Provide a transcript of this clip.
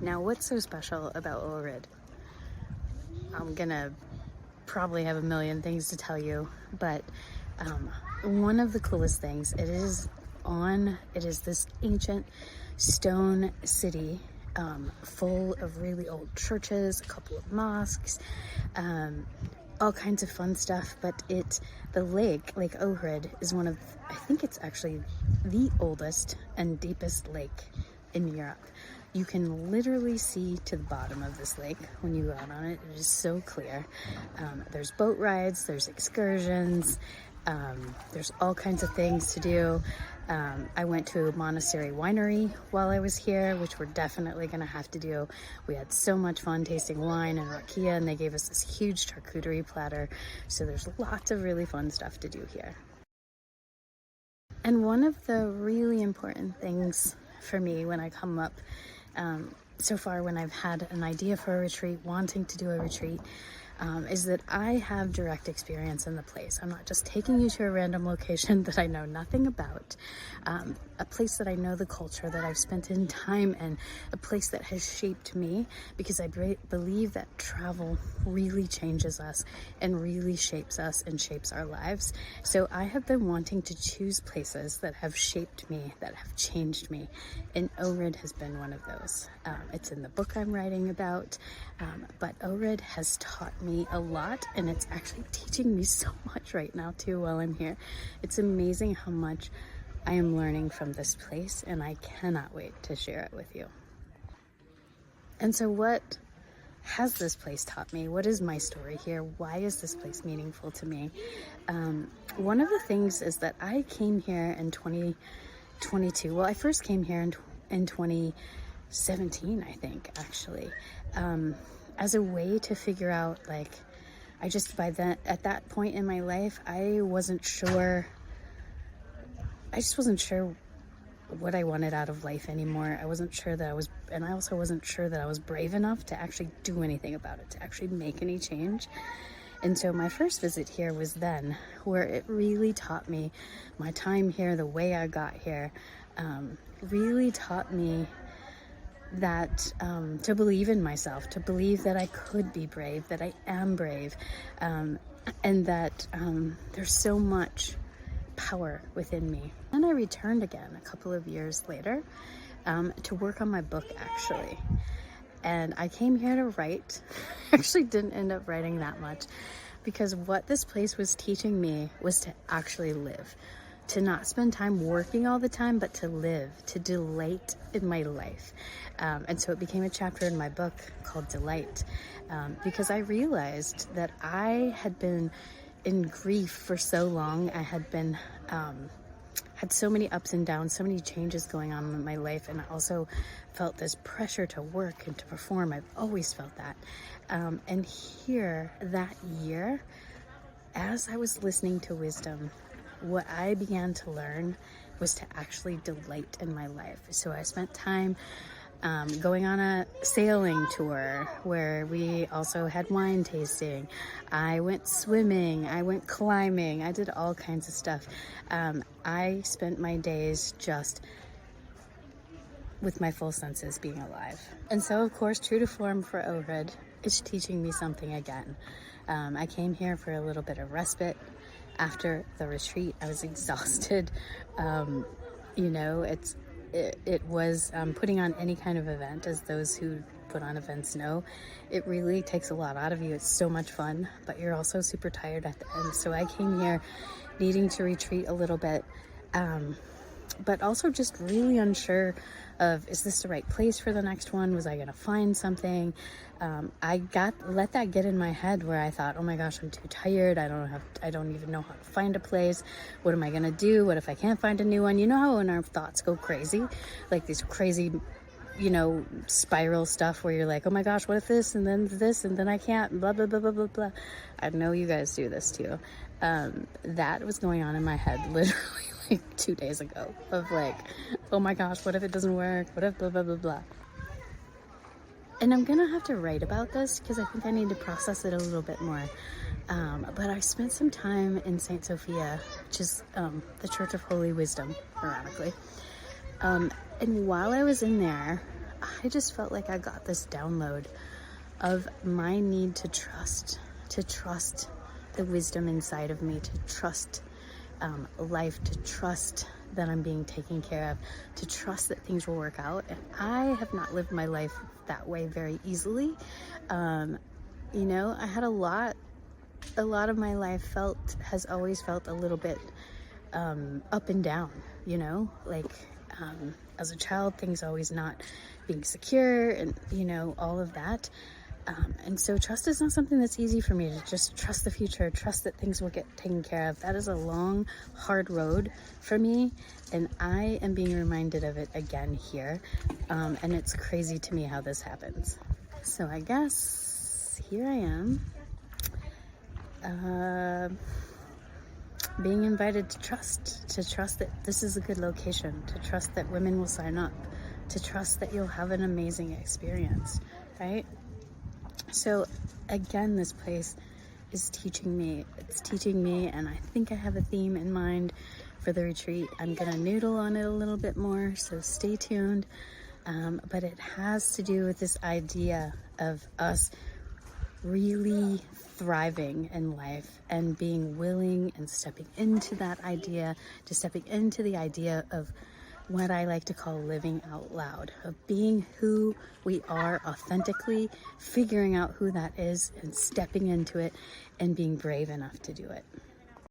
Now, what's so special about Ohrid? I'm gonna probably have a million things to tell you, but one of the coolest things, it is this ancient stone city full of really old churches, a couple of mosques, all kinds of fun stuff. But the Lake Ohrid is one of, I think it's actually the oldest and deepest lake in Europe. You can literally see to the bottom of this lake when you go out on it. It is so clear. There's boat rides, there's excursions, there's all kinds of things to do. I went to a monastery winery while I was here, which we're definitely gonna have to do. We had so much fun tasting wine and rakia, and they gave us this huge charcuterie platter. So there's lots of really fun stuff to do here. And one of the really important things for me when I come up, so far when I've had an idea for a retreat, wanting to do a retreat, is that I have direct experience in the place. I'm not just taking you to a random location that I know nothing about, a place that I know the culture, that I've spent in time in, a place that has shaped me, because I believe that travel really changes us and really shapes us and shapes our lives. So I have been wanting to choose places that have shaped me, that have changed me, and Ohrid has been one of those. It's in the book I'm writing about, but Ohrid has taught me a lot, and it's actually teaching me so much right now too while I'm here. It's amazing how much I am learning from this place, and I cannot wait to share it with you. And so what has this place taught me? What is my story here? Why is this place meaningful to me? One of the things is that I came here in 2022. Well, I first came here in 2017, I think, actually, as a way to figure out, at that point in my life, I just wasn't sure what I wanted out of life anymore. I wasn't sure that and I also wasn't sure that I was brave enough to actually do anything about it, to actually make any change. And so my first visit here was then, where it really taught me, my time here, the way I got here, really taught me that to believe in myself, to believe that I could be brave, that I am brave, and that there's so much power within me. And I returned again a couple of years later to work on my book, actually. And I came here to write. Actually didn't end up writing that much, because what this place was teaching me was to actually live, to not spend time working all the time, but to live, to delight in my life. And so it became a chapter in my book called Delight, because I realized that I had been in grief for so long. I had been had so many ups and downs, so many changes going on in my life, and I also felt this pressure to work and to perform. I've always felt that. And here, that year, as I was listening to wisdom, what I began to learn was to actually delight in my life. So I spent time going on a sailing tour where we also had wine tasting. I went swimming, I went climbing, I did all kinds of stuff. I spent my days just with my full senses being alive. And so, of course, true to form for Ohrid, it's teaching me something again. I came here for a little bit of respite. After the retreat, I was exhausted. It was putting on any kind of event, as those who put on events know, it really takes a lot out of you. It's so much fun, but you're also super tired at the end. So I came here needing to retreat a little bit, but also just really unsure of, is this the right place for the next one? Was I gonna find something? I let that get in my head where I thought, oh my gosh, I'm too tired. I don't even know how to find a place. What am I gonna do? What if I can't find a new one? You know how when our thoughts go crazy, like these crazy, spiral stuff where you're like, oh my gosh, what if this and then I can't, blah, blah, blah, blah, blah, blah. I know you guys do this too. That was going on in my head literally like 2 days ago, of like, oh my gosh, what if it doesn't work? What if blah, blah, blah, blah. And I'm gonna have to write about this because I think I need to process it a little bit more. But I spent some time in St. Sophia, which is the Church of Holy Wisdom, ironically. And while I was in there, I just felt like I got this download of my need to trust the wisdom inside of me, to trust life, to trust that I'm being taken care of, to trust that things will work out. And I have not lived my life that way very easily. You know, I had a lot of my life has always felt a little bit up and down, you know, like as a child, things always not being secure and, you know, all of that. And so trust is not something that's easy for me, to just trust the future, trust that things will get taken care of. That is a long, hard road for me, and I am being reminded of it again here. And it's crazy to me how this happens. So I guess here I am, being invited to trust that this is a good location, to trust that women will sign up, to trust that you'll have an amazing experience, right? So again, this place is teaching me. It's teaching me, and I think I have a theme in mind for the retreat. I'm gonna noodle on it a little bit more, so stay tuned. But it has to do with this idea of us really thriving in life and being willing and stepping into that idea, to stepping into the idea of what I like to call living out loud, of being who we are authentically, figuring out who that is and stepping into it and being brave enough to do it.